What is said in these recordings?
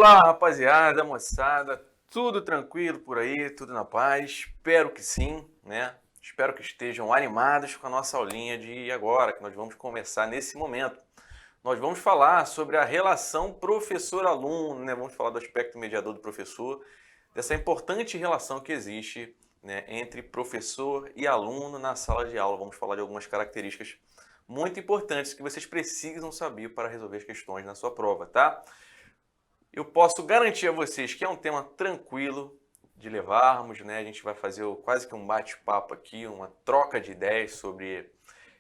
Olá, rapaziada, moçada, tudo tranquilo por aí, tudo na paz? Espero que sim, né? Espero que estejam animados com a nossa aulinha de agora, que nós vamos começar nesse momento. Nós vamos falar sobre a relação professor-aluno, né? Vamos falar do aspecto mediador do professor, dessa importante relação que existe, né, entre professor e aluno na sala de aula. Vamos falar de algumas características muito importantes que vocês precisam saber para resolver as questões na sua prova, tá? Eu posso garantir a vocês que é um tema tranquilo de levarmos, né? A gente vai fazer quase que um bate-papo aqui, uma troca de ideias sobre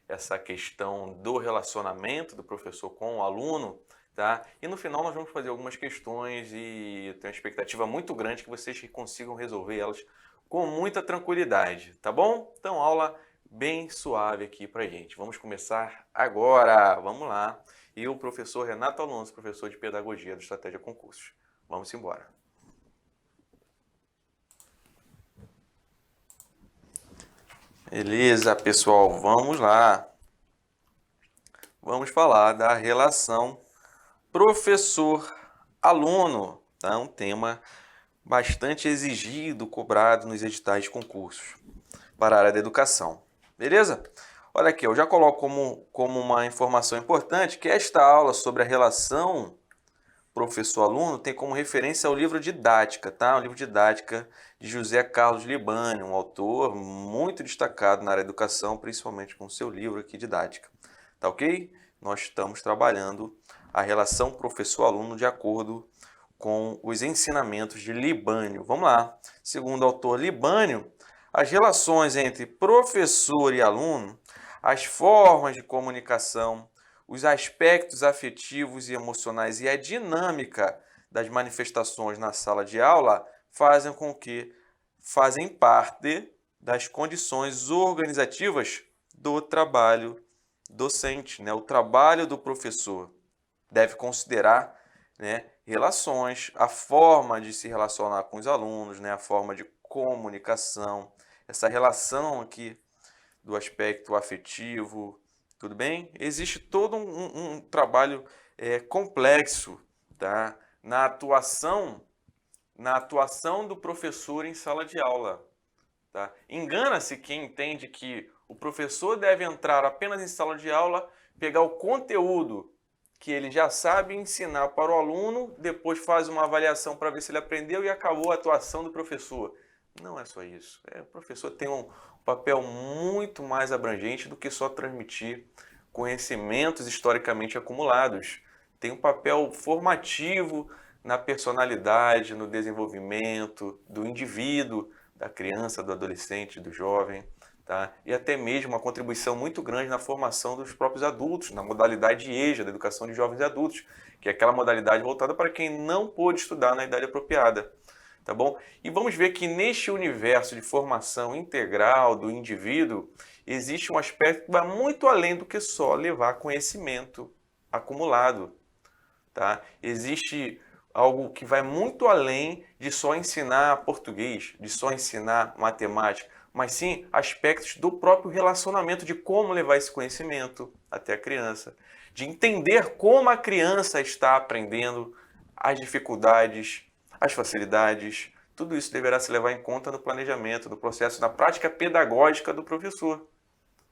essa questão do relacionamento do professor com o aluno, tá? E no final nós vamos fazer algumas questões e eu tenho uma expectativa muito grande que vocês consigam resolver elas com muita tranquilidade, tá bom? Então, aula bem suave aqui pra gente. Vamos começar agora, vamos lá. E o professor Renato Alonso, professor de Pedagogia do Estratégia Concursos. Vamos embora. Beleza, pessoal, vamos lá. Vamos falar da relação professor-aluno, tá? Um tema bastante exigido, cobrado nos editais de concursos para a área da educação. Beleza? Olha aqui, eu já coloco como uma informação importante que esta aula sobre a relação professor-aluno tem como referência o livro Didática, tá? O livro Didática de José Carlos Libânio, um autor muito destacado na área da educação, principalmente com o seu livro aqui, Didática. Tá ok? Nós estamos trabalhando a relação professor-aluno de acordo com os ensinamentos de Libânio. Vamos lá. Segundo o autor Libânio, as relações entre professor e aluno, as formas de comunicação, os aspectos afetivos e emocionais e a dinâmica das manifestações na sala de aula fazem parte das condições organizativas do trabalho docente, né? O trabalho do professor deve considerar, né, relações, a forma de se relacionar com os alunos, né, a forma de comunicação, essa relação aqui do aspecto afetivo, tudo bem? Existe todo um trabalho complexo, tá? na atuação do professor em sala de aula. Tá? Engana-se quem entende que o professor deve entrar apenas em sala de aula, pegar o conteúdo que ele já sabe ensinar para o aluno, depois faz uma avaliação para ver se ele aprendeu e acabou a atuação do professor. Não é só isso. O professor tem um papel muito mais abrangente do que só transmitir conhecimentos historicamente acumulados. Tem um papel formativo na personalidade, no desenvolvimento do indivíduo, da criança, do adolescente, do jovem, tá? E até mesmo uma contribuição muito grande na formação dos próprios adultos, na modalidade EJA, da educação de jovens e adultos, que é aquela modalidade voltada para quem não pôde estudar na idade apropriada. Tá bom? E vamos ver que neste universo de formação integral do indivíduo, existe um aspecto que vai muito além do que só levar conhecimento acumulado. Tá? Existe algo que vai muito além de só ensinar português, de só ensinar matemática, mas sim aspectos do próprio relacionamento, de como levar esse conhecimento até a criança, de entender como a criança está aprendendo, as dificuldades, as facilidades, tudo isso deverá se levar em conta no planejamento, no processo, na prática pedagógica do professor.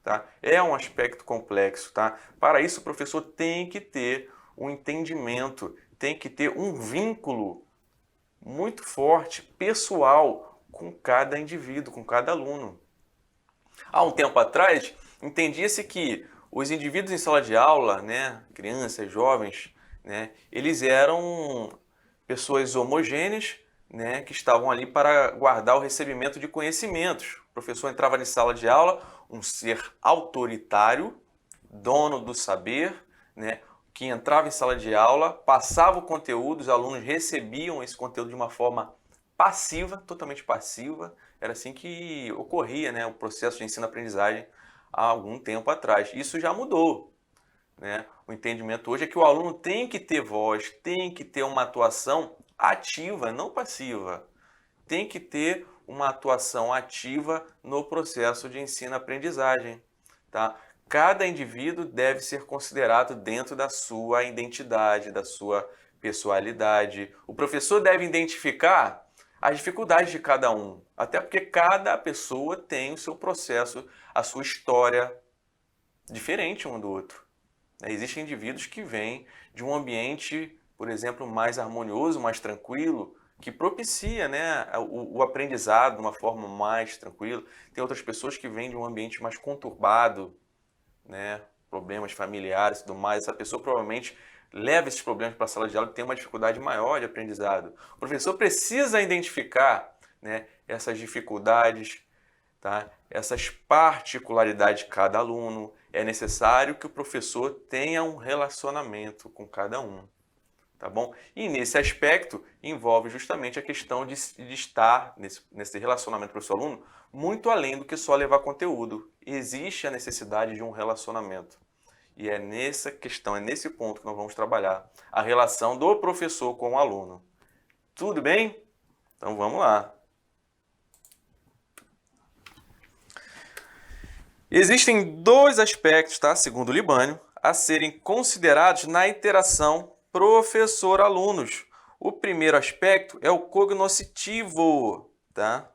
Tá? É um aspecto complexo. Tá? Para isso, o professor tem que ter um entendimento, tem que ter um vínculo muito forte, pessoal, com cada indivíduo, com cada aluno. Há um tempo atrás, entendia-se que os indivíduos em sala de aula, né, crianças, jovens, né, eles eram pessoas homogêneas, né, que estavam ali para guardar o recebimento de conhecimentos. O professor entrava em sala de aula, um ser autoritário, dono do saber, né, que entrava em sala de aula, passava o conteúdo, os alunos recebiam esse conteúdo de uma forma passiva, totalmente passiva. Era assim que ocorria, né, o processo de ensino-aprendizagem há algum tempo atrás. Isso já mudou. Né? O entendimento hoje é que o aluno tem que ter voz, tem que ter uma atuação ativa, não passiva. Tem que ter uma atuação ativa no processo de ensino-aprendizagem. Tá? Cada indivíduo deve ser considerado dentro da sua identidade, da sua pessoalidade. O professor deve identificar as dificuldades de cada um, até porque cada pessoa tem o seu processo, a sua história diferente um do outro. Existem indivíduos que vêm de um ambiente, por exemplo, mais harmonioso, mais tranquilo, que propicia, né, o aprendizado de uma forma mais tranquila. Tem outras pessoas que vêm de um ambiente mais conturbado, né, problemas familiares e tudo mais. Essa pessoa provavelmente leva esses problemas para a sala de aula e tem uma dificuldade maior de aprendizado. O professor precisa identificar, né, essas dificuldades, tá? Essas particularidades de cada aluno. É necessário que o professor tenha um relacionamento com cada um, tá bom? E nesse aspecto envolve justamente a questão de estar nesse relacionamento professor-aluno muito além do que só levar conteúdo. Existe a necessidade de um relacionamento. E é nessa questão, é nesse ponto que nós vamos trabalhar a relação do professor com o aluno. Tudo bem? Então vamos lá. Existem dois aspectos, tá, segundo Libânio, a serem considerados na interação professor-alunos. O primeiro aspecto é o cognoscitivo, tá?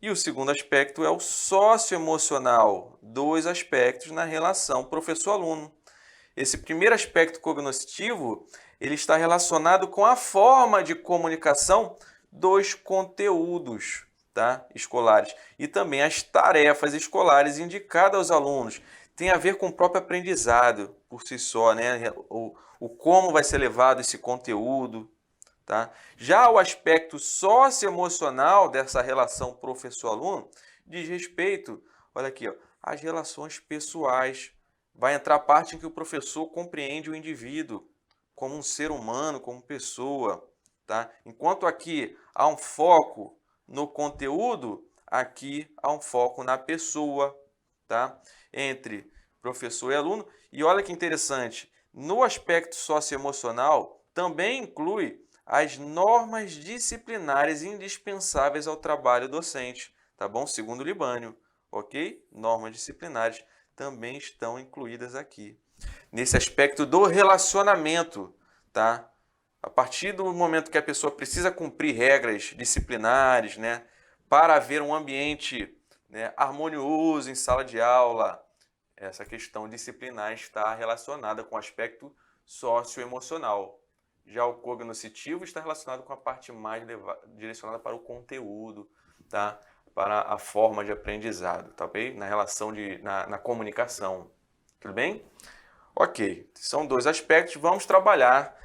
E o segundo aspecto é o socioemocional, dois aspectos na relação professor-aluno. Esse primeiro aspecto cognoscitivo, ele está relacionado com a forma de comunicação dos conteúdos, tá, escolares e também as tarefas escolares indicadas aos alunos. Tem a ver com o próprio aprendizado por si só, né? O como vai ser levado esse conteúdo. Tá? Já o aspecto socioemocional dessa relação professor-aluno diz respeito, olha aqui, ó, às relações pessoais. Vai entrar a parte em que o professor compreende o indivíduo como um ser humano, como pessoa. Tá? Enquanto aqui há um foco no conteúdo, aqui há um foco na pessoa, tá? Entre professor e aluno. E olha que interessante, no aspecto socioemocional também inclui as normas disciplinares indispensáveis ao trabalho docente, tá bom? Segundo Libânio, ok? Normas disciplinares também estão incluídas aqui. Nesse aspecto do relacionamento, tá? A partir do momento que a pessoa precisa cumprir regras disciplinares, né, para haver um ambiente, né, harmonioso em sala de aula, essa questão disciplinar está relacionada com o aspecto socioemocional. Já o cognoscitivo está relacionado com a parte mais direcionada para o conteúdo, tá? Para a forma de aprendizado, tá bem? Na relação na comunicação. Tudo bem? Ok, são dois aspectos, vamos trabalhar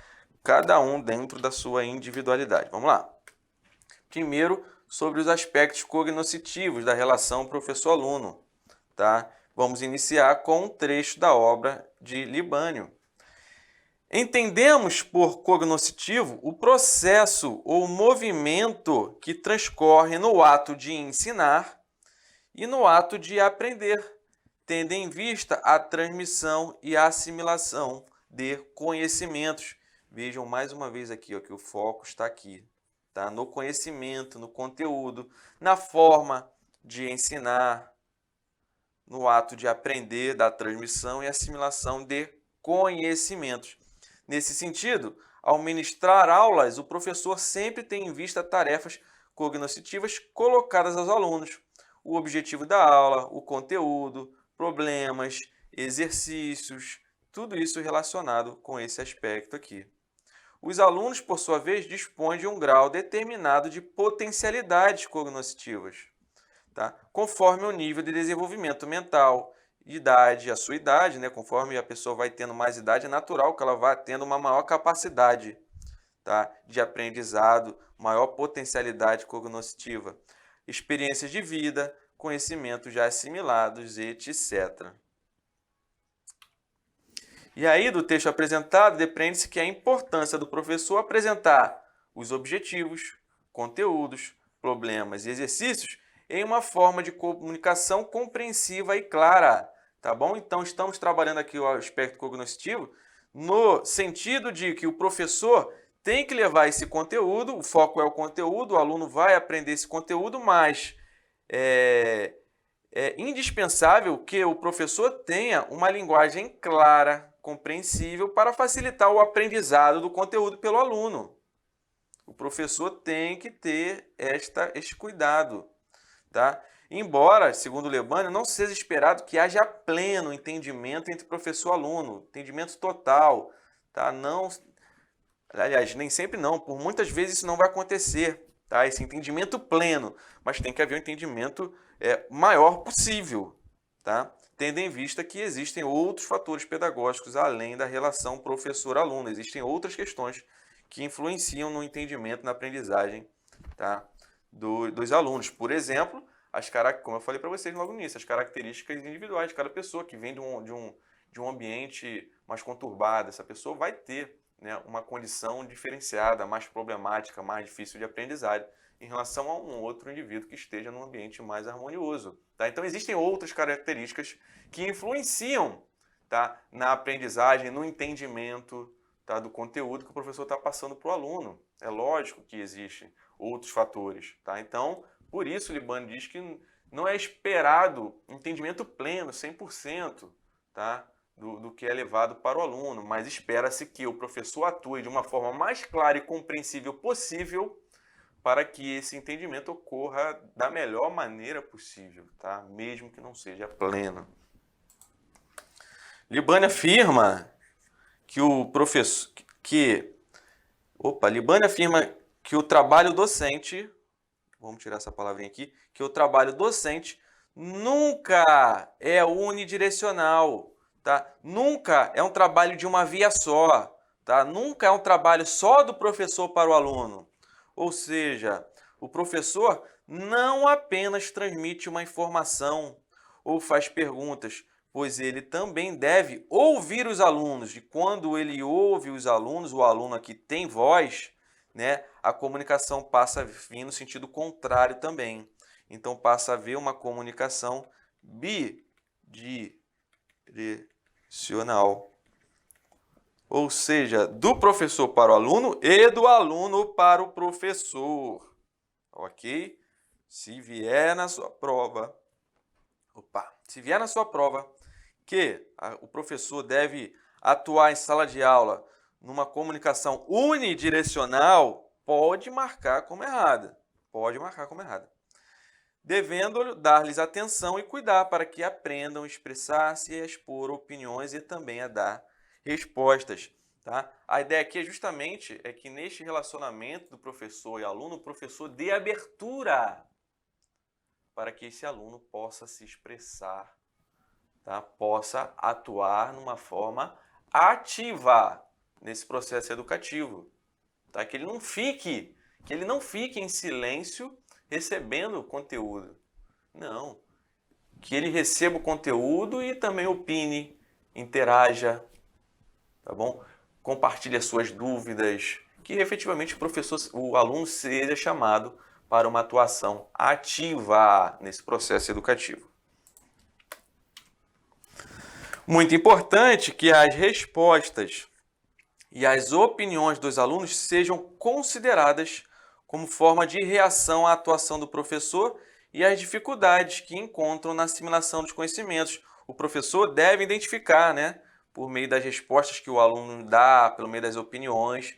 cada um dentro da sua individualidade. Vamos lá. Primeiro, sobre os aspectos cognoscitivos da relação professor-aluno, tá? Vamos iniciar com um trecho da obra de Libânio. Entendemos por cognoscitivo o processo ou movimento que transcorre no ato de ensinar e no ato de aprender, tendo em vista a transmissão e a assimilação de conhecimentos. Vejam mais uma vez aqui, ó, que o foco está aqui, tá? No conhecimento, no conteúdo, na forma de ensinar, no ato de aprender, da transmissão e assimilação de conhecimentos. Nesse sentido, ao ministrar aulas, o professor sempre tem em vista tarefas cognoscitivas colocadas aos alunos. O objetivo da aula, o conteúdo, problemas, exercícios, tudo isso relacionado com esse aspecto aqui. Os alunos, por sua vez, dispõem de um grau determinado de potencialidades cognoscitivas, tá? Conforme o nível de desenvolvimento mental, idade, a sua idade, né? Conforme a pessoa vai tendo mais idade, é natural que ela vá tendo uma maior capacidade, tá? De aprendizado, maior potencialidade cognoscitiva, experiências de vida, conhecimentos já assimilados, etc. E aí, do texto apresentado, depreende-se que a importância do professor apresentar os objetivos, conteúdos, problemas e exercícios em uma forma de comunicação compreensiva e clara, tá bom? Então, estamos trabalhando aqui o aspecto cognoscitivo no sentido de que o professor tem que levar esse conteúdo, o foco é o conteúdo, o aluno vai aprender esse conteúdo, mas é indispensável que o professor tenha uma linguagem clara, compreensível para facilitar o aprendizado do conteúdo pelo aluno. O professor tem que ter este cuidado, tá? Embora, segundo Libânio, não seja esperado que haja pleno entendimento entre professor e aluno, entendimento total, tá? Não, aliás, nem sempre não, por muitas vezes isso não vai acontecer, tá? Esse entendimento pleno, mas tem que haver um entendimento maior possível, tá? Tendo em vista que existem outros fatores pedagógicos além da relação professor-aluno, existem outras questões que influenciam no entendimento, na aprendizagem, tá? dos alunos. Por exemplo, como eu falei para vocês logo no início, as características individuais de cada pessoa que vem de um ambiente mais conturbado. Essa pessoa vai ter, né, uma condição diferenciada, mais problemática, mais difícil de aprendizagem em relação a um outro indivíduo que esteja num ambiente mais harmonioso. Tá? Então, existem outras características que influenciam, tá, na aprendizagem, no entendimento, tá, do conteúdo que o professor está passando para o aluno. É lógico que existem outros fatores. Tá? Então, por isso, Libânio diz que não é esperado entendimento pleno, 100%, tá, do que é levado para o aluno, mas espera-se que o professor atue de uma forma mais clara e compreensível possível para que esse entendimento ocorra da melhor maneira possível, tá? Mesmo que não seja pleno. Libânio afirma que Libânio afirma que o trabalho docente, vamos tirar essa palavrinha aqui, que o trabalho docente nunca é unidirecional, tá? Nunca é um trabalho de uma via só, tá? Nunca é um trabalho só do professor para o aluno. Ou seja, o professor não apenas transmite uma informação ou faz perguntas, pois ele também deve ouvir os alunos. E quando ele ouve os alunos, o aluno aqui tem voz, né, a comunicação passa a vir no sentido contrário também. Então, passa a haver uma comunicação bidirecional. Ou seja, do professor para o aluno e do aluno para o professor. Ok? Se vier na sua prova, que o professor deve atuar em sala de aula numa comunicação unidirecional, pode marcar como errada. Devendo dar-lhes atenção e cuidar para que aprendam a expressar-se e a expor opiniões e também a dar respostas. Tá? A ideia aqui justamente é que neste relacionamento do professor e aluno, o professor dê abertura para que esse aluno possa se expressar, tá? Possa atuar numa forma ativa nesse processo educativo. Tá? Que ele não fique em silêncio recebendo o conteúdo. Não. Que ele receba o conteúdo e também opine, interaja, tá bom? Compartilhe as suas dúvidas, que efetivamente o aluno seja chamado para uma atuação ativa nesse processo educativo. Muito importante que as respostas e as opiniões dos alunos sejam consideradas como forma de reação à atuação do professor e às dificuldades que encontram na assimilação dos conhecimentos. O professor deve identificar, né, por meio das respostas que o aluno dá, pelo meio das opiniões,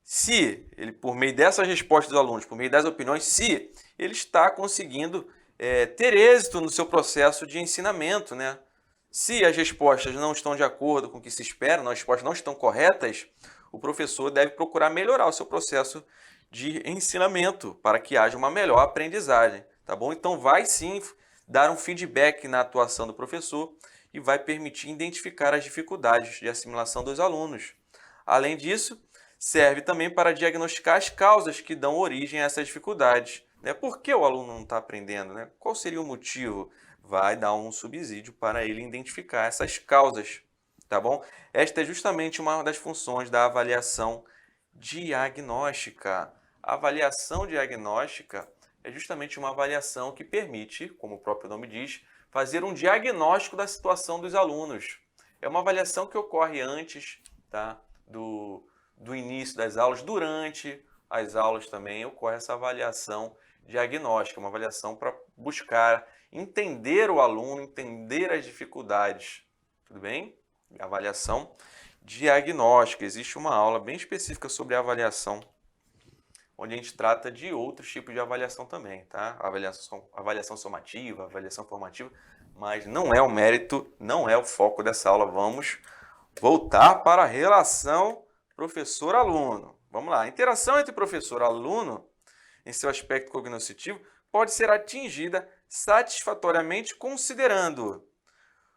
se ele, por meio dessas respostas dos alunos, por meio das opiniões, se ele está conseguindo ter êxito no seu processo de ensinamento, né? Se as respostas não estão de acordo com o que se espera, as respostas não estão corretas, o professor deve procurar melhorar o seu processo de ensinamento para que haja uma melhor aprendizagem, tá bom? Então vai sim dar um feedback na atuação do professor e vai permitir identificar as dificuldades de assimilação dos alunos. Além disso, serve também para diagnosticar as causas que dão origem a essas dificuldades. Né? Por que o aluno não está aprendendo? Né? Qual seria o motivo? Vai dar um subsídio para ele identificar essas causas, tá bom? Esta é justamente uma das funções da avaliação diagnóstica. A avaliação diagnóstica é justamente uma avaliação que permite, como o próprio nome diz, fazer um diagnóstico da situação dos alunos. É uma avaliação que ocorre antes, tá, do início das aulas, durante as aulas também ocorre essa avaliação diagnóstica, uma avaliação para buscar entender o aluno, entender as dificuldades. Tudo bem? Avaliação diagnóstica. Existe uma aula bem específica sobre avaliação, onde a gente trata de outros tipos de avaliação também, tá? Avaliação somativa, avaliação formativa, mas não é o mérito, não é o foco dessa aula. Vamos voltar para a relação professor-aluno. Vamos lá. A interação entre professor e aluno, em seu aspecto cognoscitivo, pode ser atingida satisfatoriamente considerando,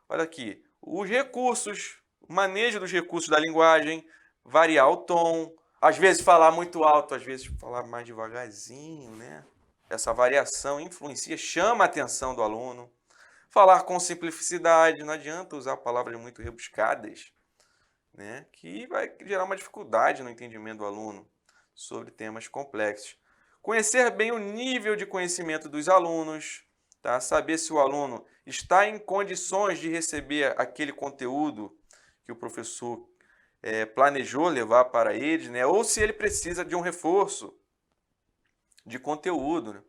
olha aqui, os recursos, o manejo dos recursos da linguagem, variar o tom, às vezes falar muito alto, às vezes falar mais devagarzinho, né? Essa variação influencia, chama a atenção do aluno. Falar com simplicidade, não adianta usar palavras muito rebuscadas, né? Que vai gerar uma dificuldade no entendimento do aluno sobre temas complexos. Conhecer bem o nível de conhecimento dos alunos, tá? Saber se o aluno está em condições de receber aquele conteúdo que o professor planejou levar para eles, né? Ou se ele precisa de um reforço de conteúdo, né?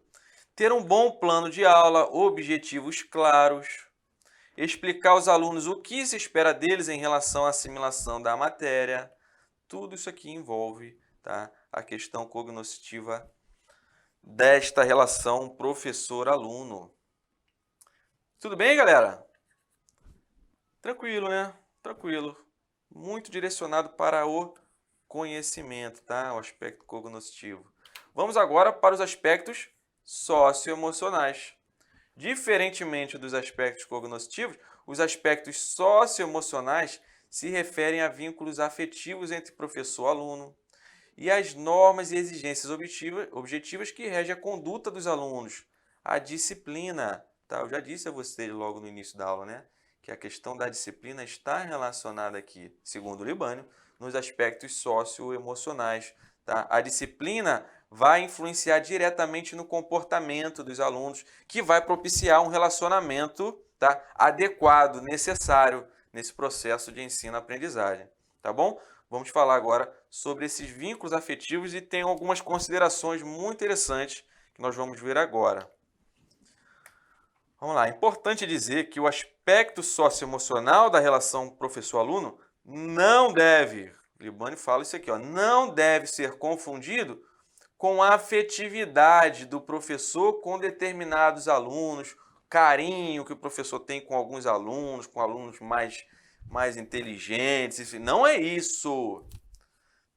Ter um bom plano de aula, objetivos claros, explicar aos alunos o que se espera deles em relação à assimilação da matéria. Tudo isso aqui envolve, tá, a questão cognoscitiva desta relação professor-aluno. Tudo bem, galera? Tranquilo, né? Tranquilo. Muito direcionado para o conhecimento, tá? O aspecto cognoscitivo. Vamos agora para os aspectos socioemocionais. Diferentemente dos aspectos cognoscitivos, os aspectos socioemocionais se referem a vínculos afetivos entre professor e aluno e as normas e exigências objetivas que regem a conduta dos alunos, a disciplina. Tá? Eu já disse a vocês logo no início da aula, né, que a questão da disciplina está relacionada aqui, segundo o Libânio, nos aspectos socioemocionais. Tá? A disciplina vai influenciar diretamente no comportamento dos alunos, que vai propiciar um relacionamento, tá, adequado, necessário nesse processo de ensino-aprendizagem. Tá bom? Vamos falar agora sobre esses vínculos afetivos e tem algumas considerações muito interessantes que nós vamos ver agora. Vamos lá. É importante dizer que o aspecto socioemocional da relação professor-aluno não deve, Libânio fala isso aqui, ó, não deve ser confundido com a afetividade do professor com determinados alunos, carinho que o professor tem com alguns alunos, com alunos mais inteligentes. Não é isso.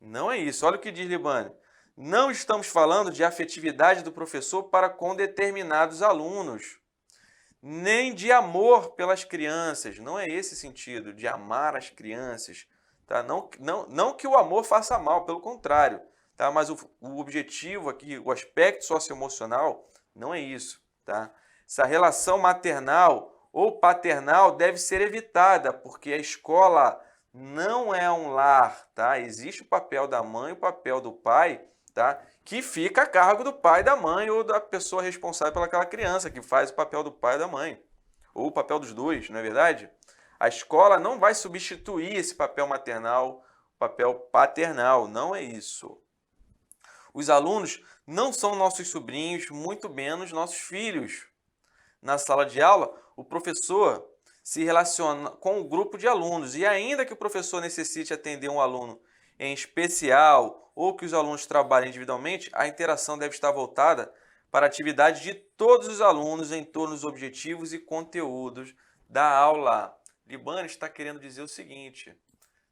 Não é isso. Olha o que diz Libânio. Não estamos falando de afetividade do professor para com determinados alunos, nem de amor pelas crianças. Não é esse sentido, de amar as crianças. Tá? Não que o amor faça mal, pelo contrário. Tá? Mas o objetivo aqui, o aspecto socioemocional, não é isso. Tá? Essa relação maternal ou paternal deve ser evitada, porque a escola não é um lar. Tá? Existe o papel da mãe e o papel do pai, tá? Que fica a cargo do pai e da mãe ou da pessoa responsável pelaquela criança, que faz o papel do pai e da mãe. Ou o papel dos dois, não é verdade? A escola não vai substituir esse papel maternal, papel paternal, não é isso. Os alunos não são nossos sobrinhos, muito menos nossos filhos. Na sala de aula, o professor se relaciona com um grupo de alunos e ainda que o professor necessite atender um aluno em especial ou que os alunos trabalhem individualmente, a interação deve estar voltada para a atividade de todos os alunos em torno dos objetivos e conteúdos da aula. Libânio está querendo dizer o seguinte,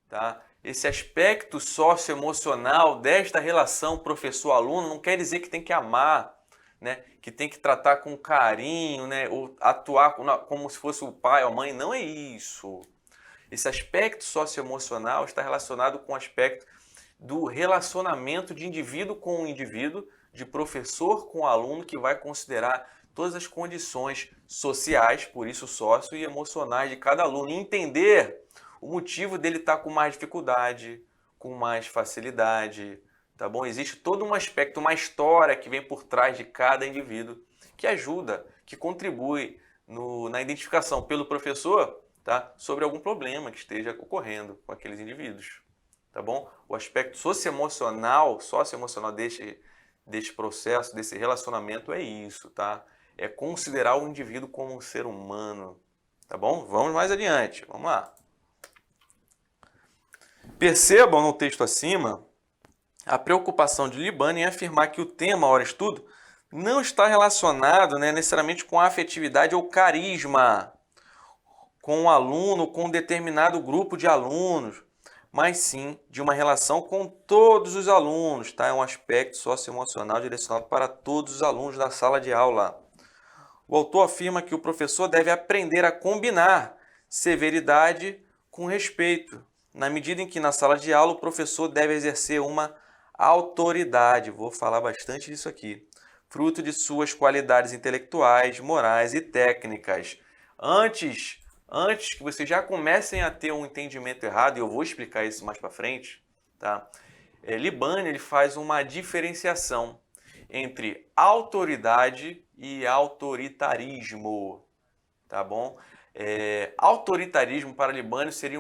tá? Esse aspecto socioemocional desta relação professor-aluno não quer dizer que tem que amar, né? Que tem que tratar com carinho, né? Ou atuar como se fosse o pai ou a mãe. Não é isso. Esse aspecto socioemocional está relacionado com o aspecto do relacionamento de indivíduo com indivíduo, de professor com aluno, que vai considerar todas as condições sociais, por isso sócio e emocionais de cada aluno, e entender o motivo dele estar com mais dificuldade, com mais facilidade, tá bom? Existe todo um aspecto, uma história que vem por trás de cada indivíduo, que ajuda, que contribui na identificação pelo professor, tá, sobre algum problema que esteja ocorrendo com aqueles indivíduos, tá bom? O aspecto socioemocional deste processo, desse relacionamento é isso, tá? É considerar o indivíduo como um ser humano, tá bom? Vamos mais adiante, vamos lá. Percebam no texto acima a preocupação de Libani em afirmar que o tema hora estudo não está relacionado, necessariamente com a afetividade ou carisma com um aluno, com um determinado grupo de alunos, mas sim de uma relação com todos os alunos, tá? É um aspecto socioemocional direcionado para todos os alunos da sala de aula. O autor afirma que o professor deve aprender a combinar severidade com respeito, na medida em que na sala de aula o professor deve exercer uma autoridade. Vou falar bastante disso aqui. Fruto de suas qualidades intelectuais, morais e técnicas. Antes que vocês já comecem a ter um entendimento errado, e eu vou explicar isso mais para frente, tá? Libani ele faz uma diferenciação entre autoridade e autoritarismo, tá bom? Autoritarismo para Libani seria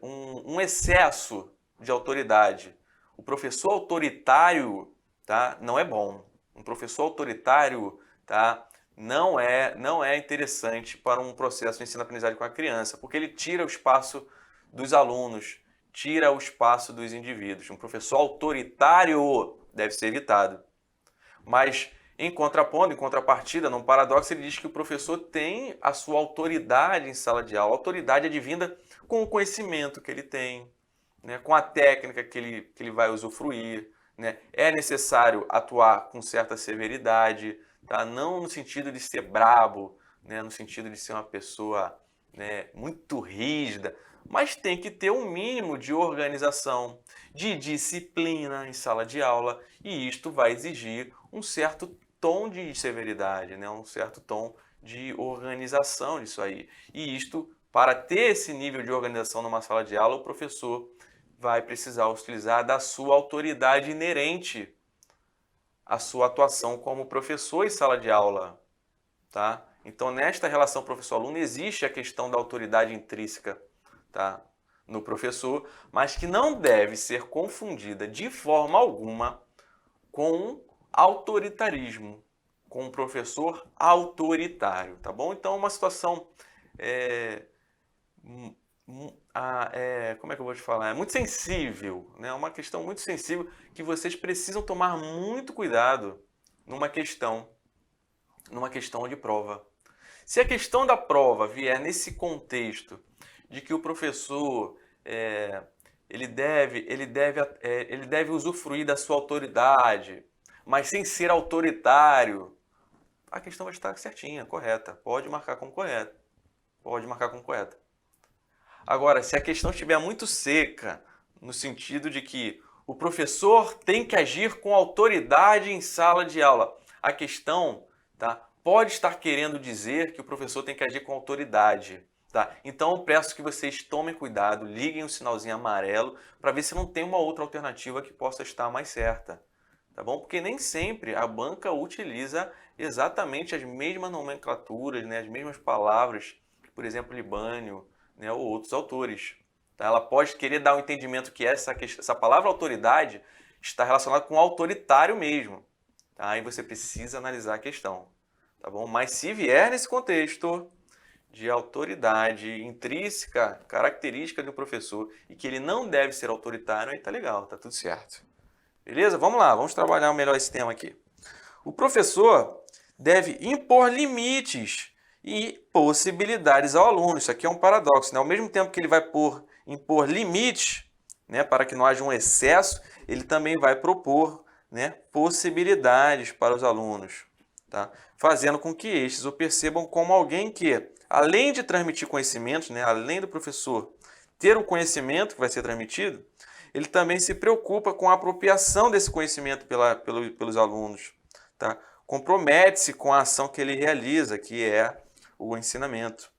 um excesso de autoridade. O professor autoritário, tá, não é bom. Um professor autoritário, tá, não é interessante para um processo de ensino-aprendizagem com a criança, porque ele tira o espaço dos alunos, tira o espaço dos indivíduos. Um professor autoritário deve ser evitado. Mas, em contrapartida, num paradoxo, ele diz que o professor tem a sua autoridade em sala de aula. A autoridade advinda com o conhecimento que ele tem, né, com a técnica que ele vai usufruir. Né? É necessário atuar com certa severidade, tá? Não no sentido de ser brabo, né? No sentido de ser uma pessoa, né, muito rígida, mas tem que ter um mínimo de organização, de disciplina em sala de aula, e isto vai exigir um certo tom de severidade, né? Um certo tom de organização disso aí. E isto, para ter esse nível de organização numa sala de aula, o professor vai precisar utilizar da sua autoridade inerente à sua atuação como professor em sala de aula, tá? Então, nesta relação professor-aluno, existe a questão da autoridade intrínseca, tá, no professor, mas que não deve ser confundida de forma alguma com autoritarismo, com um professor autoritário, tá bom? Então, uma situação como é que eu vou te falar? É muito sensível, né? Uma questão muito sensível que vocês precisam tomar muito cuidado numa questão de prova. Se a questão da prova vier nesse contexto de que o professor ele deve usufruir da sua autoridade, mas sem ser autoritário, a questão vai estar certinha, correta. Pode marcar como correta. Pode marcar como correta. Agora, se a questão estiver muito seca, no sentido de que o professor tem que agir com autoridade em sala de aula, a questão, tá, pode estar querendo dizer que o professor tem que agir com autoridade. Tá? Então eu peço que vocês tomem cuidado, liguem o sinalzinho amarelo para ver se não tem uma outra alternativa que possa estar mais certa. Tá bom? Porque nem sempre a banca utiliza exatamente as mesmas nomenclaturas, né, as mesmas palavras, por exemplo, Libânio, né, ou outros autores. Tá? Ela pode querer dar um entendimento que essa palavra autoridade está relacionada com autoritário mesmo. Tá? Aí você precisa analisar a questão. Tá bom? Mas se vier nesse contexto de autoridade intrínseca, característica do professor, e que ele não deve ser autoritário, aí tá legal, tá tudo certo. Beleza? Vamos lá, vamos trabalhar melhor esse tema aqui. O professor deve impor limites e possibilidades ao aluno. Isso aqui é um paradoxo, né? Ao mesmo tempo que ele vai impor limites, né, para que não haja um excesso, ele também vai propor, né, possibilidades para os alunos, tá? Fazendo com que estes o percebam como alguém que, além de transmitir conhecimentos, né, além do professor ter o conhecimento que vai ser transmitido, ele também se preocupa com a apropriação desse conhecimento pelos alunos, tá? Compromete-se com a ação que ele realiza, que é o ensinamento.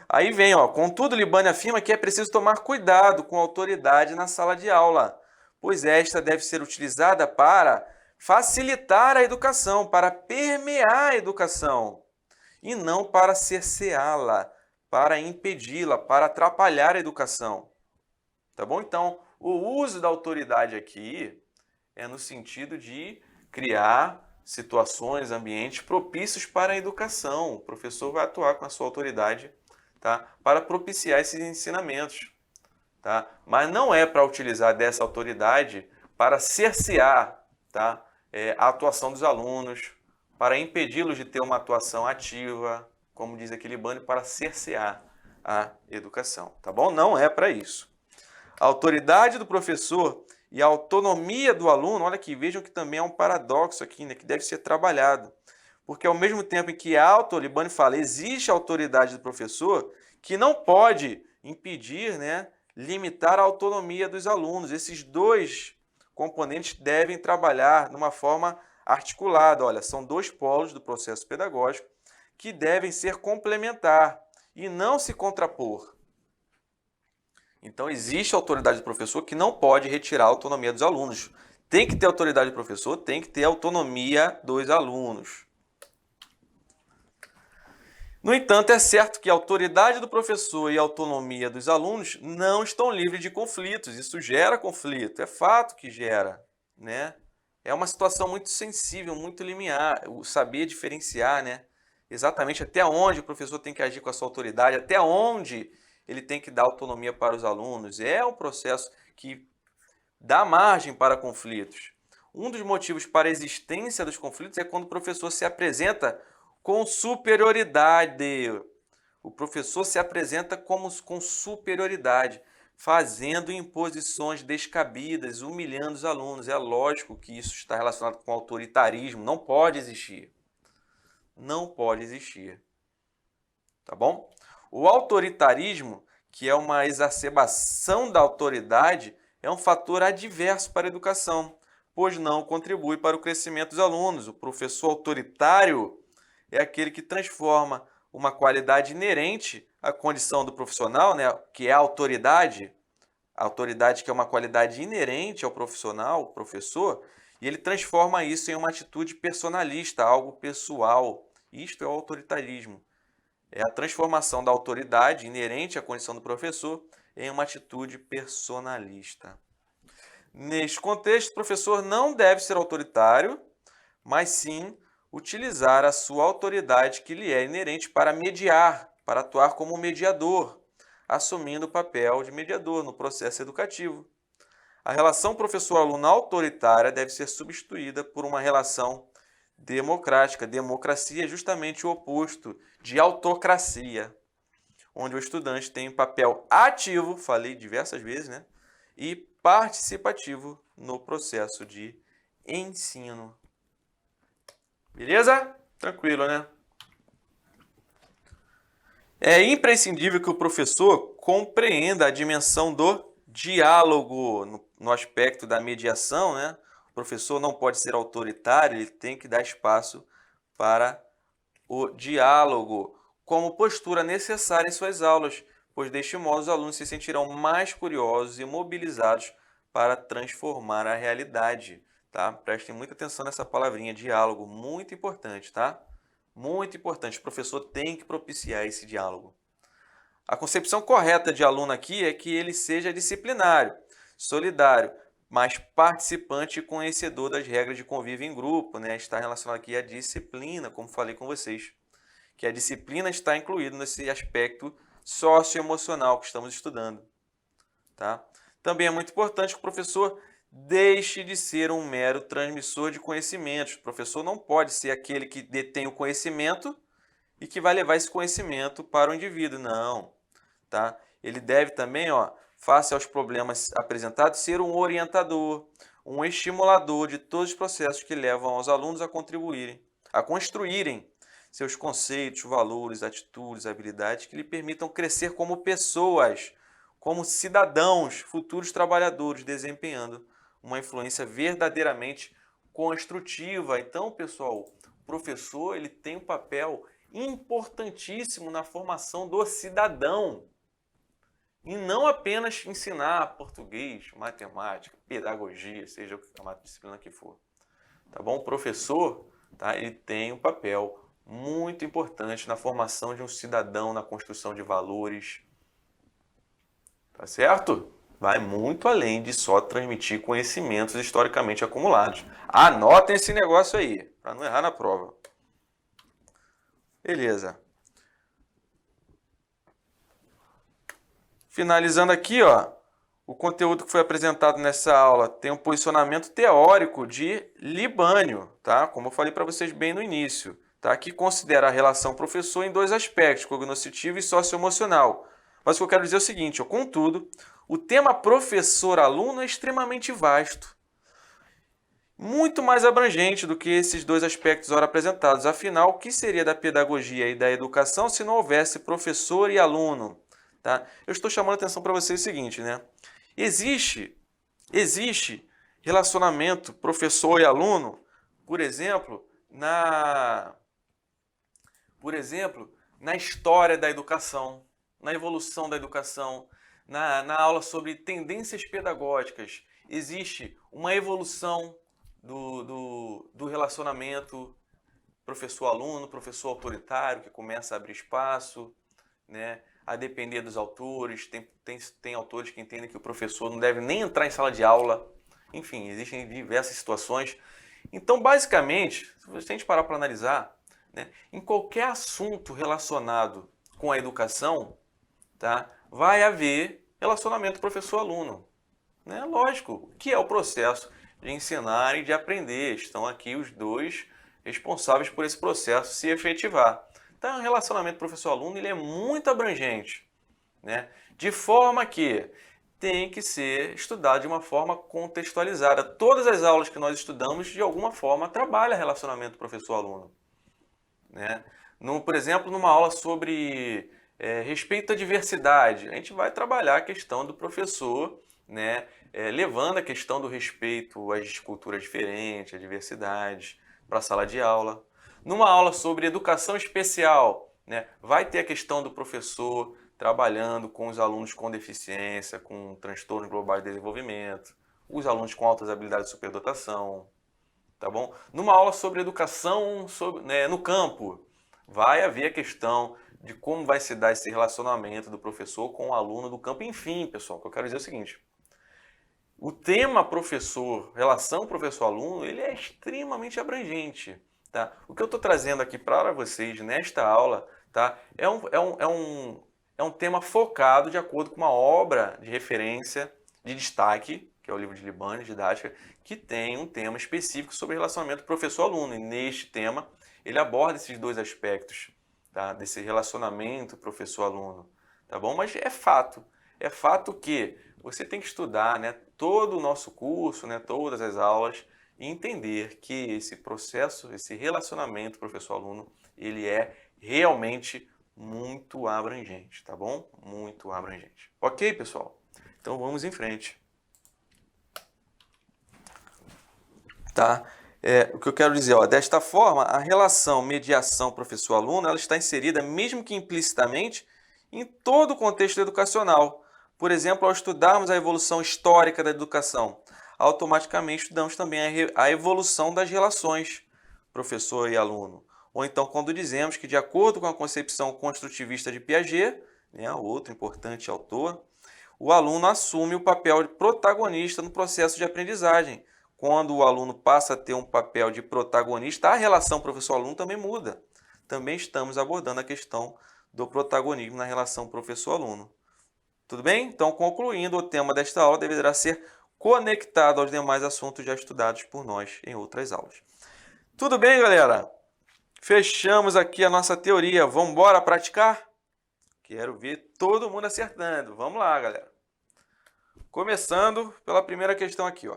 Aí vem, contudo, Libani afirma que é preciso tomar cuidado com a autoridade na sala de aula, pois esta deve ser utilizada para facilitar a educação, para permear a educação, e não para cerceá-la, para impedi-la, para atrapalhar a educação. Tá bom? Então, o uso da autoridade aqui é no sentido de criar situações, ambientes propícios para a educação. O professor vai atuar com a sua autoridade, tá, para propiciar esses ensinamentos. tá? Mas não é para utilizar dessa autoridade para cercear, tá? A atuação dos alunos, para impedi-los de ter uma atuação ativa, como diz aqui Libânio, para cercear a educação, tá bom? Não é para isso. A autoridade do professor e a autonomia do aluno, olha aqui, vejam que também é um paradoxo aqui, né, que deve ser trabalhado. Porque ao mesmo tempo em que Libânio fala, existe a autoridade do professor que não pode impedir, né, limitar a autonomia dos alunos. Esses dois componentes devem trabalhar de uma forma articulada. Olha, são dois polos do processo pedagógico que devem ser complementar e não se contrapor. Então, existe a autoridade do professor que não pode retirar a autonomia dos alunos. Tem que ter autoridade do professor, tem que ter autonomia dos alunos. No entanto, é certo que a autoridade do professor e a autonomia dos alunos não estão livres de conflitos. Isso gera conflito, é fato que gera, né? É uma situação muito sensível, muito limiar, o saber diferenciar, né? Exatamente até onde o professor tem que agir com a sua autoridade, até onde ele tem que dar autonomia para os alunos. É um processo que dá margem para conflitos. Um dos motivos para a existência dos conflitos é quando o professor se apresenta com superioridade. O professor se apresenta com superioridade, fazendo imposições descabidas, humilhando os alunos. É lógico que isso está relacionado com autoritarismo, não pode existir. Não pode existir. Tá bom? O autoritarismo, que é uma exacerbação da autoridade, é um fator adverso para a educação, pois não contribui para o crescimento dos alunos. O professor autoritário é aquele que transforma uma qualidade inerente à condição do profissional, né, que é a autoridade que é uma qualidade inerente ao profissional, professor, e ele transforma isso em uma atitude personalista, algo pessoal. Isto é o autoritarismo. É a transformação da autoridade inerente à condição do professor em uma atitude personalista. Neste contexto, o professor não deve ser autoritário, mas sim utilizar a sua autoridade que lhe é inerente para mediar, para atuar como mediador, assumindo o papel de mediador no processo educativo. A relação professor-aluno autoritária deve ser substituída por uma relação democrática. Democracia é justamente o oposto de autocracia, onde o estudante tem um papel ativo, falei diversas vezes, né? E participativo no processo de ensino. Beleza? Tranquilo, né? É imprescindível que o professor compreenda a dimensão do diálogo no aspecto da mediação, né? O professor não pode ser autoritário, ele tem que dar espaço para o diálogo como postura necessária em suas aulas, pois deste modo os alunos se sentirão mais curiosos e mobilizados para transformar a realidade, tá? Prestem muita atenção nessa palavrinha, diálogo, muito importante, tá? Muito importante, o professor tem que propiciar esse diálogo. A concepção correta de aluno aqui é que ele seja disciplinário, solidário, mas participante e conhecedor das regras de convívio em grupo, né? Está relacionado aqui à disciplina, como falei com vocês, que a disciplina está incluída nesse aspecto socioemocional que estamos estudando, tá? Também é muito importante que o professor deixe de ser um mero transmissor de conhecimentos. O professor não pode ser aquele que detém o conhecimento e que vai levar esse conhecimento para o indivíduo, não, tá? Ele deve também, face aos problemas apresentados, ser um orientador, um estimulador de todos os processos que levam os alunos a contribuírem, a construírem seus conceitos, valores, atitudes, habilidades que lhe permitam crescer como pessoas, como cidadãos, futuros trabalhadores, desempenhando uma influência verdadeiramente construtiva. Então, pessoal, o professor ele tem um papel importantíssimo na formação do cidadão. E não apenas ensinar português, matemática, pedagogia, seja a disciplina que for. Tá bom? O professor, tá, ele tem um papel muito importante na formação de um cidadão, na construção de valores. Tá certo? Vai muito além de só transmitir conhecimentos historicamente acumulados. Anotem esse negócio aí, para não errar na prova. Beleza. Finalizando aqui, o conteúdo que foi apresentado nessa aula tem um posicionamento teórico de Libânio, tá? Como eu falei para vocês bem no início, tá? Que considera a relação professor em dois aspectos, cognoscitivo e socioemocional. Mas o que eu quero dizer é o seguinte, ó, contudo, o tema professor-aluno é extremamente vasto, muito mais abrangente do que esses dois aspectos ora apresentados. Afinal, o que seria da pedagogia e da educação se não houvesse professor e aluno? Tá? Eu estou chamando a atenção para vocês o seguinte, né? Existe relacionamento professor e aluno, por exemplo, na história da educação, na evolução da educação, na aula sobre tendências pedagógicas. Existe uma evolução do relacionamento professor-aluno, professor autoritário, que começa a abrir espaço, né? A depender dos autores. Tem autores que entendem que o professor não deve nem entrar em sala de aula. Enfim, existem diversas situações. Então, basicamente, se a gente parar para analisar, né, em qualquer assunto relacionado com a educação, tá, vai haver relacionamento professor-aluno. Né? Lógico, o que é o processo de ensinar e de aprender? Estão aqui os dois responsáveis por esse processo se efetivar. Então, o relacionamento professor-aluno ele é muito abrangente, né? De forma que tem que ser estudado de uma forma contextualizada. Todas as aulas que nós estudamos, de alguma forma, trabalham relacionamento professor-aluno. Né? Por exemplo, numa aula sobre respeito à diversidade, a gente vai trabalhar a questão do professor, né, levando a questão do respeito às culturas diferentes, à diversidade, para a sala de aula. Numa aula sobre educação especial, né, vai ter a questão do professor trabalhando com os alunos com deficiência, com transtornos globais de desenvolvimento, os alunos com altas habilidades de superdotação, tá bom? Numa aula sobre educação no campo, vai haver a questão de como vai se dar esse relacionamento do professor com o aluno do campo. Enfim, pessoal, o que eu quero dizer é o seguinte: o tema professor, relação professor-aluno, ele é extremamente abrangente. Tá? O que eu estou trazendo aqui para vocês nesta aula, tá, é um tema focado de acordo com uma obra de referência de destaque, que é o livro de Libânio, Didática, que tem um tema específico sobre relacionamento professor-aluno. E neste tema, ele aborda esses dois aspectos, tá, desse relacionamento professor-aluno. Tá bom? Mas é fato que você tem que estudar, né, todo o nosso curso, né, todas as aulas, e entender que esse processo, esse relacionamento professor-aluno, ele é realmente muito abrangente, tá bom? Muito abrangente. Ok, pessoal? Então vamos em frente. Tá? O que eu quero dizer, ó, desta forma, a relação mediação professor-aluno, ela está inserida, mesmo que implicitamente, em todo o contexto educacional. Por exemplo, ao estudarmos a evolução histórica da educação, automaticamente estudamos também a evolução das relações professor e aluno. Ou então, quando dizemos que, de acordo com a concepção construtivista de Piaget, né, outro importante autor, o aluno assume o papel de protagonista no processo de aprendizagem. Quando o aluno passa a ter um papel de protagonista, a relação professor-aluno também muda. Também estamos abordando a questão do protagonismo na relação professor-aluno. Tudo bem? Então, concluindo, o tema desta aula deverá ser conectado aos demais assuntos já estudados por nós em outras aulas. Tudo bem, galera? Fechamos aqui a nossa teoria. Vamos embora praticar? Quero ver todo mundo acertando. Vamos lá, galera. Começando pela primeira questão aqui, ó.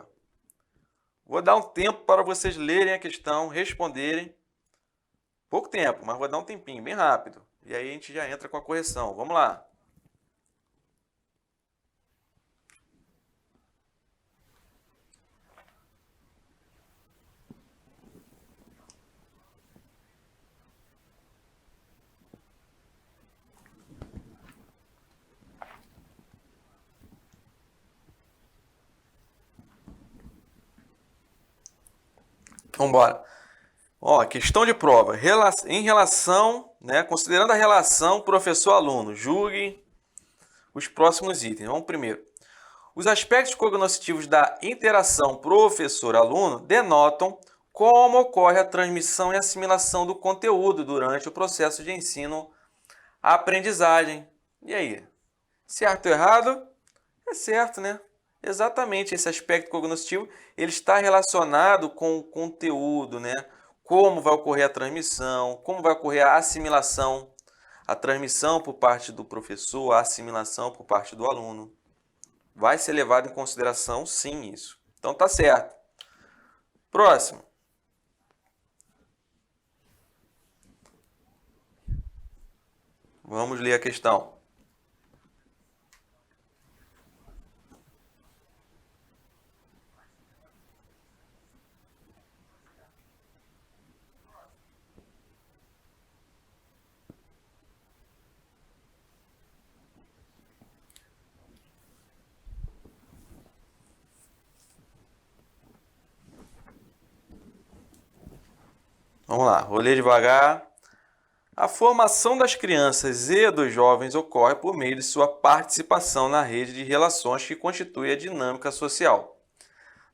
Vou dar um tempo para vocês lerem a questão, responderem. Pouco tempo, mas vou dar um tempinho, bem rápido. E aí a gente já entra com a correção. Vamos lá. Vamos embora. Ó, questão de prova. Em relação, né, considerando a relação professor-aluno, julguem os próximos itens. Vamos primeiro. Os aspectos cognoscitivos da interação professor-aluno denotam como ocorre a transmissão e assimilação do conteúdo durante o processo de ensino-aprendizagem. E aí? Certo ou errado? É certo, né? Exatamente, esse aspecto cognitivo, ele está relacionado com o conteúdo, né? Como vai ocorrer a transmissão, como vai ocorrer a transmissão por parte do professor, a assimilação por parte do aluno. Vai ser levado em consideração, sim, isso. Então tá certo. Próximo. Vamos ler a questão. Vamos lá, vou ler devagar. A formação das crianças e dos jovens ocorre por meio de sua participação na rede de relações que constitui a dinâmica social.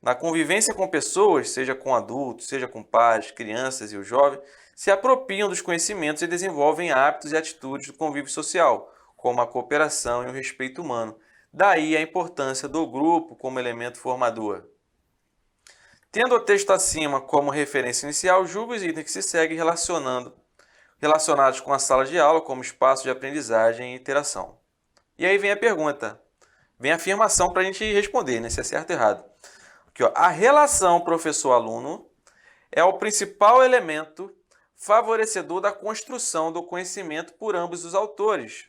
Na convivência com pessoas, seja com adultos, seja com pais, crianças e o jovem, se apropriam dos conhecimentos e desenvolvem hábitos e atitudes do convívio social, como a cooperação e o respeito humano. Daí a importância do grupo como elemento formador. Tendo o texto acima como referência inicial, julgo os itens que se seguem relacionados com a sala de aula como espaço de aprendizagem e interação. E aí vem a pergunta, vem a afirmação para a gente responder, né, se é certo ou errado. Aqui, ó, a relação professor-aluno é o principal elemento favorecedor da construção do conhecimento por ambos os autores,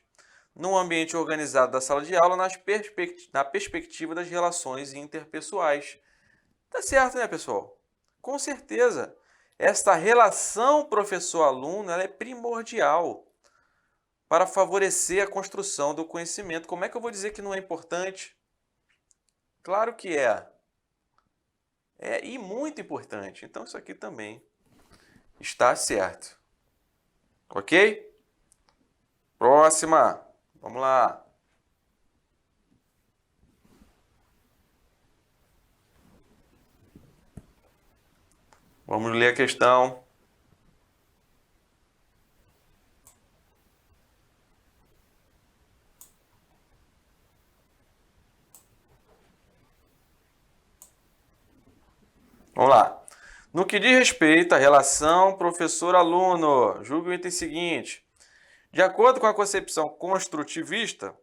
num ambiente organizado da sala de aula na perspectiva das relações interpessoais. Tá certo, né, pessoal? Com certeza. Esta relação professor-aluno ela é primordial para favorecer a construção do conhecimento. Como é que eu vou dizer que não é importante? Claro que é. É e muito importante. Então isso aqui também está certo. Ok? Próxima. Vamos lá. Vamos ler a questão. Vamos lá. No que diz respeito à relação professor-aluno, julgue o item seguinte. De acordo com a concepção construtivista,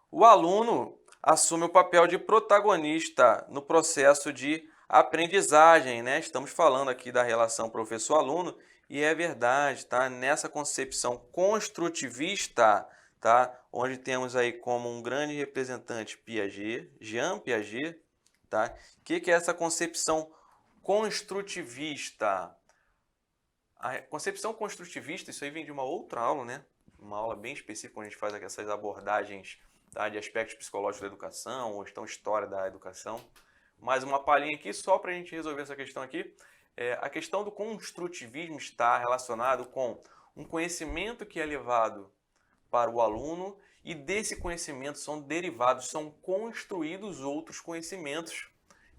o aluno assume o papel de protagonista no processo de aprendizagem, né? Estamos falando aqui da relação professor-aluno e é verdade, tá? Nessa concepção construtivista, tá? Onde temos aí como um grande representante Piaget, Jean Piaget, tá? O que é essa concepção construtivista? A concepção construtivista, isso aí vem de uma outra aula, né? Uma aula bem específica onde a gente faz essas abordagens, tá, de aspectos psicológicos da educação, ou então história da educação. Mais uma palhinha aqui só para a gente resolver essa questão aqui. A questão do construtivismo está relacionado com um conhecimento que é levado para o aluno e desse conhecimento são derivados, são construídos outros conhecimentos.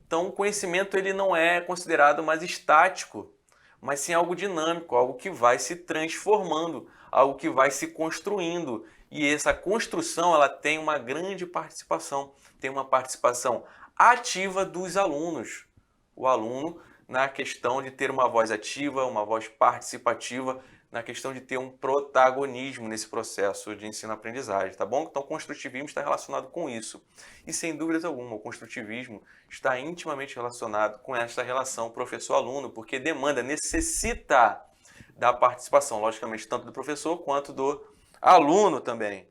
Então o conhecimento ele não é considerado mais estático, mas sim algo dinâmico, algo que vai se transformando, algo que vai se construindo. E essa construção ela tem uma grande participação, tem uma participação ativa dos alunos. O aluno na questão de ter uma voz ativa, uma voz participativa, na questão de ter um protagonismo nesse processo de ensino-aprendizagem, tá bom? Então, o construtivismo está relacionado com isso. E, sem dúvidas alguma, o construtivismo está intimamente relacionado com esta relação professor-aluno, porque demanda, necessita da participação, logicamente, tanto do professor quanto do aluno também.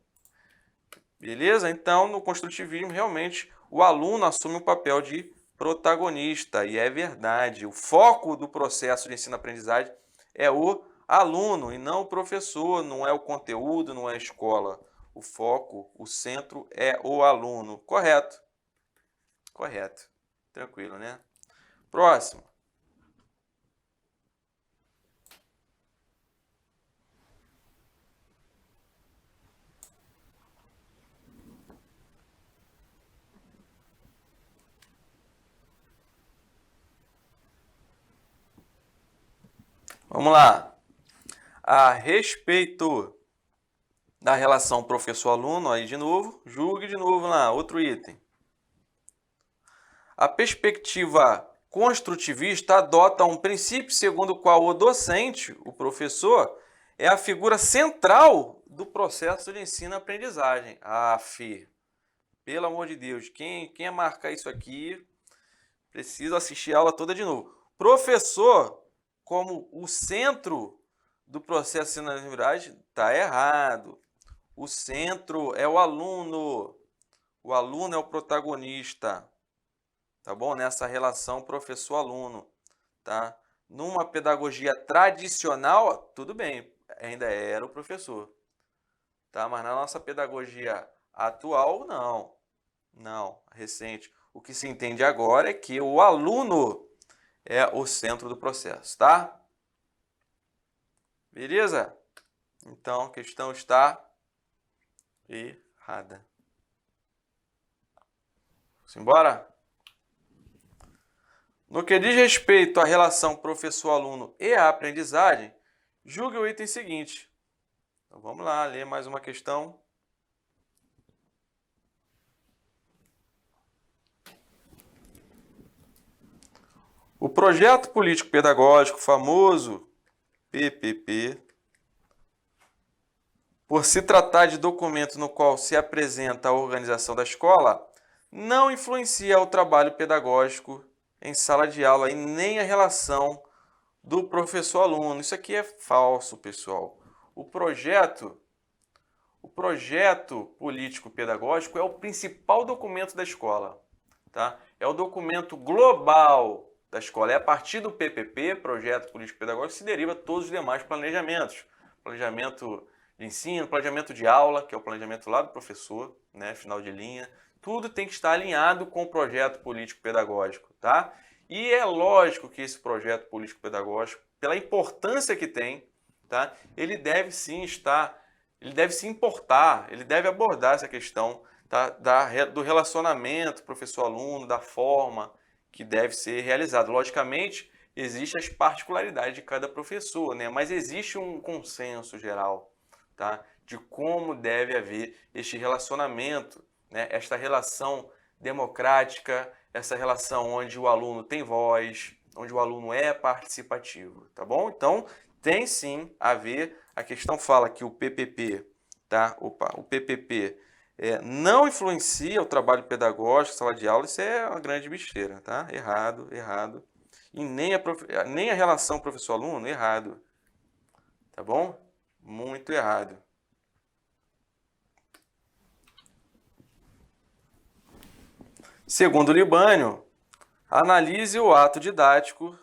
Beleza? Então, no construtivismo, realmente, o aluno assume o papel de protagonista, e é verdade. O foco do processo de ensino-aprendizagem é o aluno e não o professor, não é o conteúdo, não é a escola. O foco, o centro é o aluno. Correto? Correto. Tranquilo, né? Próximo. Vamos lá. A respeito da relação professor-aluno, aí de novo, julgue de novo lá, outro item. A perspectiva construtivista adota um princípio segundo o qual o docente, o professor, é a figura central do processo de ensino-aprendizagem. Pelo amor de Deus, quem marcar isso aqui precisa assistir a aula toda de novo. Professor, como o centro do processo de ensino-aprendizagem, está errado. O centro é o aluno. O aluno é o protagonista. Tá bom? Nessa relação professor-aluno. Tá? Numa pedagogia tradicional, tudo bem, ainda era o professor. Tá? Mas na nossa pedagogia atual, não. Não, recente. O que se entende agora é que o aluno é o centro do processo, tá? Beleza? Então, a questão está errada. Simbora? No que diz respeito à relação professor-aluno e à aprendizagem, julgue o item seguinte. Então, vamos lá, ler mais uma questão. O projeto político-pedagógico, famoso PPP, por se tratar de documento no qual se apresenta a organização da escola, não influencia o trabalho pedagógico em sala de aula e nem a relação do professor-aluno. Isso aqui é falso, pessoal. O projeto político-pedagógico é o principal documento da escola. Tá? É o documento global da escola. É a partir do PPP, Projeto Político-Pedagógico, que se deriva todos os demais planejamentos. Planejamento de ensino, planejamento de aula, que é o planejamento lá do professor, né, final de linha. Tudo tem que estar alinhado com o projeto político-pedagógico, tá? E é lógico que esse projeto político-pedagógico, pela importância que tem, tá? Ele deve se importar, ele deve abordar essa questão, tá? Do relacionamento professor-aluno, da forma que deve ser realizado. Logicamente, existem as particularidades de cada professor, né? Mas existe um consenso geral, tá? De como deve haver este relacionamento, né? Esta relação democrática, essa relação onde o aluno tem voz, onde o aluno é participativo, tá bom? Então, tem sim a ver, a questão fala que o PPP, tá? O PPP não influencia o trabalho pedagógico, sala de aula, isso é uma grande besteira, tá? Errado, errado. E nem a relação professor-aluno, errado. Tá bom? Muito errado. Segundo Libânio, analise o ato didático,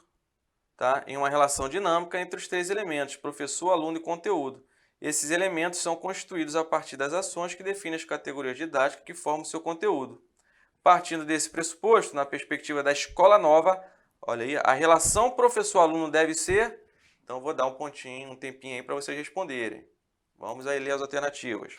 tá, em uma relação dinâmica entre os três elementos, professor, aluno e conteúdo. Esses elementos são constituídos a partir das ações que definem as categorias didáticas que formam o seu conteúdo. Partindo desse pressuposto, na perspectiva da escola nova, olha aí, a relação professor-aluno deve ser... Então, vou dar um pontinho, um tempinho aí para vocês responderem. Vamos aí ler as alternativas.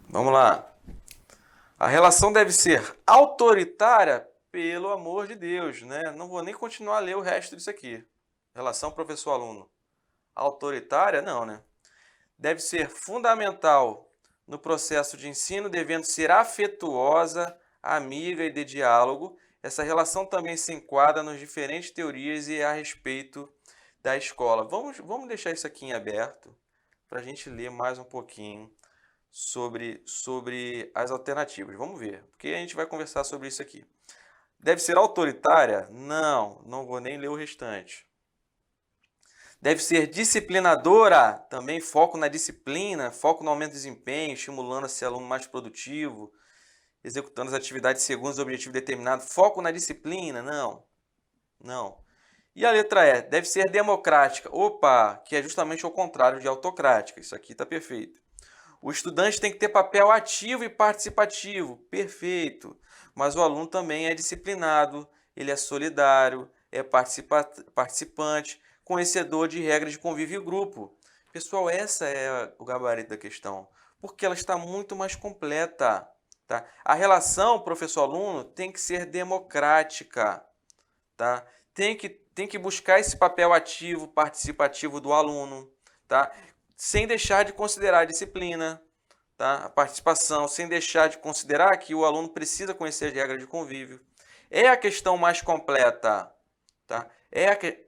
Vamos lá. A relação deve ser autoritária, pelo amor de Deus, né? Não vou nem continuar a ler o resto disso aqui. Relação professor-aluno. Autoritária? Não, né? Deve ser fundamental no processo de ensino, devendo ser afetuosa, amiga e de diálogo. Essa relação também se enquadra nas diferentes teorias e a respeito da escola. Vamos deixar isso aqui em aberto para a gente ler mais um pouquinho sobre as alternativas. Vamos ver, porque a gente vai conversar sobre isso aqui. Deve ser autoritária? Não vou nem ler o restante. Deve ser disciplinadora, também foco na disciplina, foco no aumento do desempenho, estimulando a ser aluno mais produtivo, executando as atividades segundo os objetivos determinados, foco na disciplina? Não. E a letra E? Deve ser democrática. Opa, que é justamente o contrário de autocrática. Isso aqui está perfeito. O estudante tem que ter papel ativo e participativo, perfeito. Mas o aluno também é disciplinado, ele é solidário, é participante, conhecedor de regras de convívio e grupo. Pessoal, essa é o gabarito da questão, porque ela está muito mais completa. Tá? A relação professor-aluno tem que ser democrática. Tá? Tem que buscar esse papel ativo, participativo do aluno, tá? Sem deixar de considerar a disciplina, tá? A participação, sem deixar de considerar que o aluno precisa conhecer as regras de convívio. É a questão mais completa. Tá?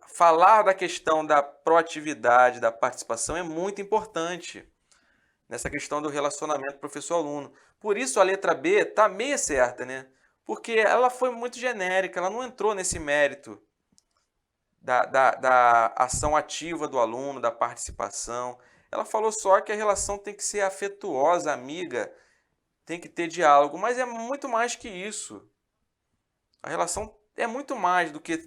Falar da questão da proatividade, da participação é muito importante nessa questão do relacionamento professor-aluno. Por isso a letra B está meio certa, né? Porque ela foi muito genérica, ela não entrou nesse mérito da ação ativa do aluno, da participação. Ela falou só que a relação tem que ser afetuosa, amiga, tem que ter diálogo, mas é muito mais que isso. A relação é muito mais do que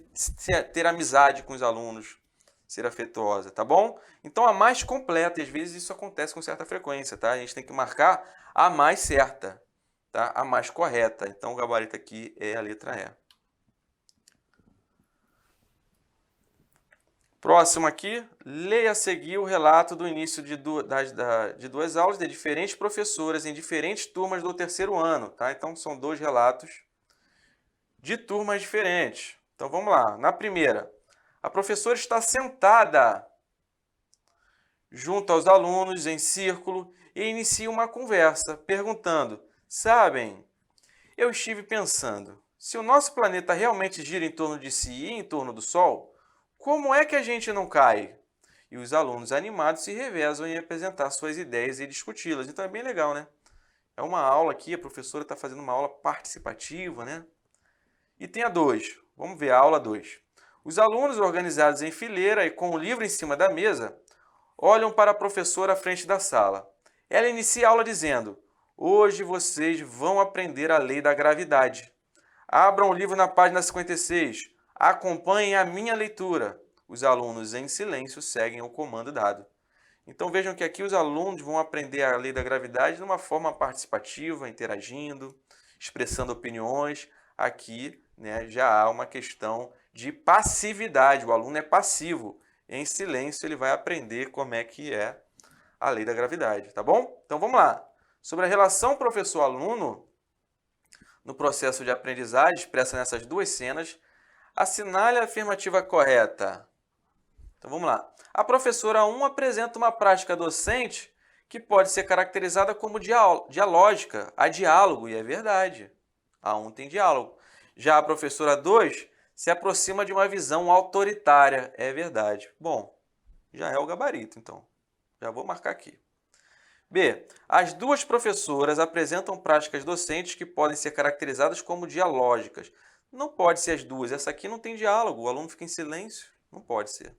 ter amizade com os alunos, ser afetuosa, tá bom? Então a mais completa, e às vezes isso acontece com certa frequência, tá? A gente tem que marcar a mais certa, tá? A mais correta. Então o gabarito aqui é a letra E. Próximo aqui, leia a seguir o relato do início de duas aulas de diferentes professoras em diferentes turmas do terceiro ano, tá? Então são dois relatos de turmas diferentes. Então vamos lá. Na primeira, a professora está sentada junto aos alunos em círculo e inicia uma conversa, perguntando: sabem, eu estive pensando, se o nosso planeta realmente gira em torno de si e em torno do Sol, como é que a gente não cai? E os alunos animados se revezam em apresentar suas ideias e discuti-las. Então é bem legal, né? É uma aula aqui, a professora está fazendo uma aula participativa, né? E tem a 2. Vamos ver a aula 2. Os alunos organizados em fileira e com o livro em cima da mesa olham para a professora à frente da sala. Ela inicia a aula dizendo: hoje vocês vão aprender a lei da gravidade. Abram o livro na página 56. Acompanhem a minha leitura. Os alunos, em silêncio, seguem o comando dado. Então vejam que aqui os alunos vão aprender a lei da gravidade de uma forma participativa, interagindo, expressando opiniões. Aqui, né, já há uma questão de passividade. O aluno é passivo. Em silêncio, ele vai aprender como é que é a lei da gravidade, tá bom? Então vamos lá. Sobre a relação professor-aluno, no processo de aprendizagem, expressa nessas duas cenas, assinale a afirmativa correta. Então vamos lá. A professora 1 apresenta uma prática docente que pode ser caracterizada como dialógica, a diálogo, e é verdade. A 1 tem diálogo. Já a professora 2 se aproxima de uma visão autoritária, é verdade. Bom, já é o gabarito, então. Já vou marcar aqui. B. As duas professoras apresentam práticas docentes que podem ser caracterizadas como dialógicas. Não pode ser as duas. Essa aqui não tem diálogo. O aluno fica em silêncio. Não pode ser.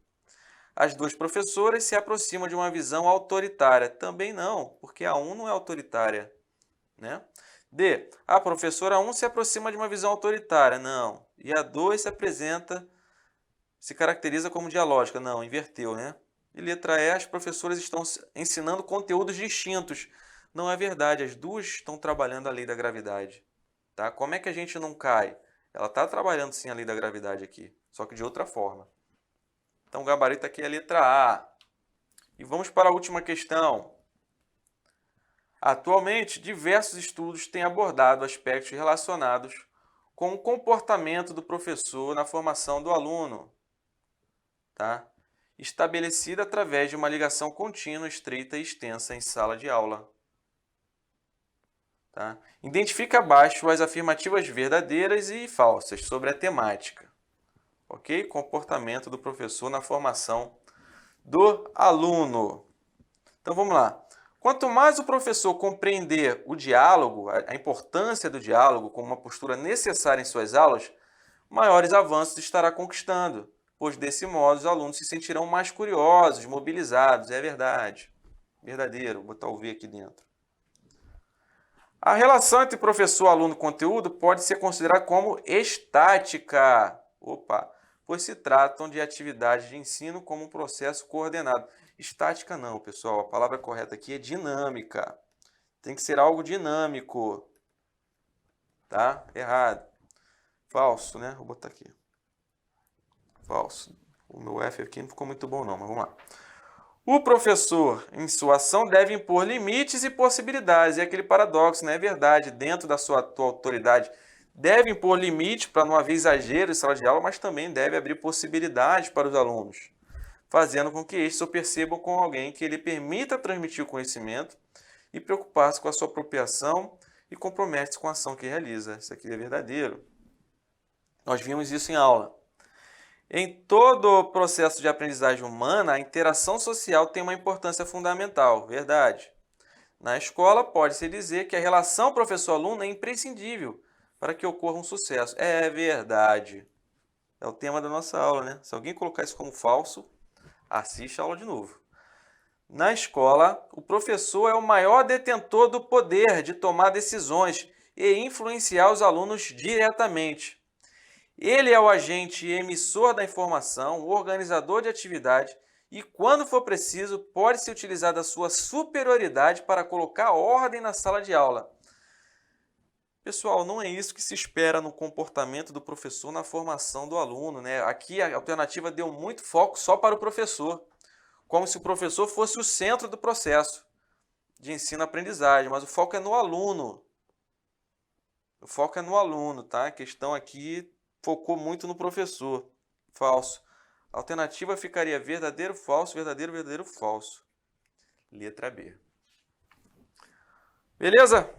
As duas professoras se aproximam de uma visão autoritária. Também não, porque a 1 não é autoritária, né? D. A professora 1 se aproxima de uma visão autoritária. Não. E a 2 se caracteriza como dialógica. Não, inverteu, né? E letra E, as professoras estão ensinando conteúdos distintos. Não é verdade, as duas estão trabalhando a lei da gravidade. Tá? Como é que a gente não cai? Ela está trabalhando sim a lei da gravidade aqui, só que de outra forma. Então o gabarito aqui é a letra A. E vamos para a última questão. Atualmente, diversos estudos têm abordado aspectos relacionados com o comportamento do professor na formação do aluno, tá? Estabelecida através de uma ligação contínua, estreita e extensa em sala de aula. Tá? Identifica abaixo as afirmativas verdadeiras e falsas sobre a temática. Ok? Comportamento do professor na formação do aluno. Então vamos lá. Quanto mais o professor compreender o diálogo, a importância do diálogo como uma postura necessária em suas aulas, maiores avanços estará conquistando, pois desse modo os alunos se sentirão mais curiosos, mobilizados. É verdade. Verdadeiro. Vou botar o V aqui dentro. A relação entre professor, aluno e conteúdo pode ser considerada como estática. Pois se tratam de atividades de ensino como um processo coordenado. Estática não, pessoal. A palavra correta aqui é dinâmica. Tem que ser algo dinâmico. Tá? Errado. Falso, né? Vou botar aqui. Falso. O meu F aqui não ficou muito bom não, mas vamos lá. O professor, em sua ação, deve impor limites e possibilidades. É aquele paradoxo, não é verdade? Dentro da sua autoridade, deve impor limite para não haver exagero em sala de aula, mas também deve abrir possibilidades para os alunos, fazendo com que estes o percebam como alguém que lhe permita transmitir o conhecimento e preocupar-se com a sua apropriação e compromete-se com a ação que realiza. Isso aqui é verdadeiro. Nós vimos isso em aula. Em todo o processo de aprendizagem humana, a interação social tem uma importância fundamental, verdade. Na escola, pode-se dizer que a relação professor-aluno é imprescindível para que ocorra um sucesso. É verdade. É o tema da nossa aula, né? Se alguém colocar isso como falso, assiste a aula de novo. Na escola, o professor é o maior detentor do poder de tomar decisões e influenciar os alunos diretamente. Ele é o agente emissor da informação, o organizador de atividade e, quando for preciso, pode se utilizar da sua superioridade para colocar ordem na sala de aula. Pessoal, não é isso que se espera no comportamento do professor na formação do aluno, né? Aqui a alternativa deu muito foco só para o professor, como se o professor fosse o centro do processo de ensino-aprendizagem, mas o foco é no aluno. O foco é no aluno, tá? A questão aqui focou muito no professor. Falso. A alternativa ficaria verdadeiro, falso, verdadeiro, verdadeiro, falso. Letra B. Beleza?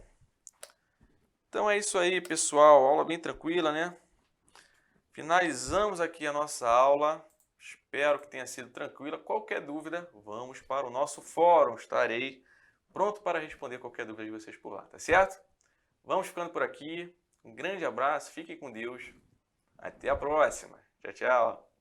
Então é isso aí, pessoal. Aula bem tranquila, né? Finalizamos aqui a nossa aula. Espero que tenha sido tranquila. Qualquer dúvida, vamos para o nosso fórum. Estarei pronto para responder qualquer dúvida de vocês por lá, tá certo? Vamos ficando por aqui. Um grande abraço, fiquem com Deus. Até a próxima. Tchau, tchau.